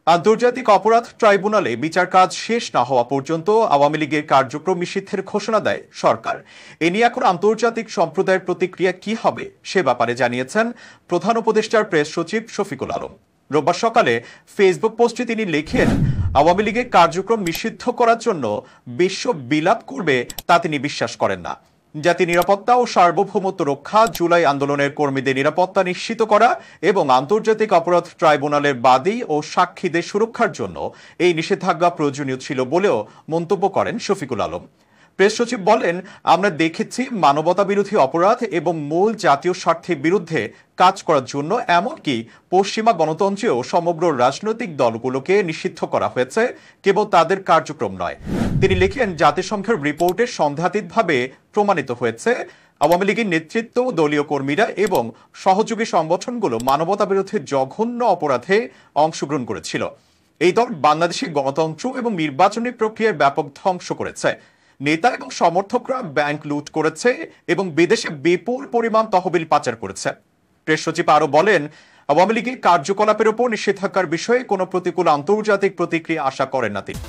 আন্তর্জাতিক অপরাধ ট্রাইব্যুনালে বিচার কাজ শেষ না হওয়া পর্যন্ত আওয়ামী লীগের কার্যক্রম নিষিদ্ধের ঘোষণা দেয় সরকার। এ নিয়ে এখন আন্তর্জাতিক সম্প্রদায়ের প্রতিক্রিয়া কি হবে সে ব্যাপারে জানিয়েছেন প্রধান উপদেষ্টার প্রেস সচিব শফিকুল আলম। রোববার সকালে ফেসবুক পোস্টে তিনি লেখেন, আওয়ামী লীগের কার্যক্রম নিষিদ্ধ করার জন্য বিশ্ব বিলাপ করবে তা তিনি বিশ্বাস করেন না। জাতীয় নিরাপত্তা ও সার্বভৌমত্ব রক্ষা, জুলাই আন্দোলনের কর্মীদের নিরাপত্তা নিশ্চিত করা এবং আন্তর্জাতিক অপরাধ ট্রাইব্যুনালের বাদী ও সাক্ষীদের সুরক্ষার জন্য এই নিষেধাজ্ঞা প্রয়োজনীয় ছিল বলেও মন্তব্য করেন শফিকুল আলম। প্রেস সচিব বলেন, আমরা দেখেছি মানবতা বিরোধী অপরাধ এবং মূল জাতীয় স্বার্থের বিরুদ্ধে কাজ করার জন্য এমনকি পশ্চিমা গণতন্ত্রেও সমগ্র রাজনৈতিক দলগুলোকে নিষিদ্ধ করা হয়েছে, কেবল তাদের কার্যক্রম নয়। তিনি লিখেন, জাতিসংঘের রিপোর্টে সন্দেহাতীতভাবে প্রমাণিত হয়েছে আওয়ামী লীগের নেতৃত্ব, দলীয় কর্মীরা এবং সহযোগী সংগঠনগুলো মানবতা বিরোধী জঘন্য অপরাধে অংশগ্রহণ করেছিল। এই দল বাংলাদেশের গণতন্ত্র এবং নির্বাচনী প্রক্রিয়ার ব্যাপক ধ্বংস করেছে। নেতা এবং সমর্থকরা ব্যাংক লুট করেছে এবং বিদেশে বিপুল পরিমাণ তহবিল পাচার করেছে। প্রেস সচিব আরো বলেন, আওয়ামী লীগের কার্যকলাপের উপর নিষেধাজ্ঞার বিষয়ে কোনো প্রতিকূল আন্তর্জাতিক প্রতিক্রিয়া আশা করেন না তিনি।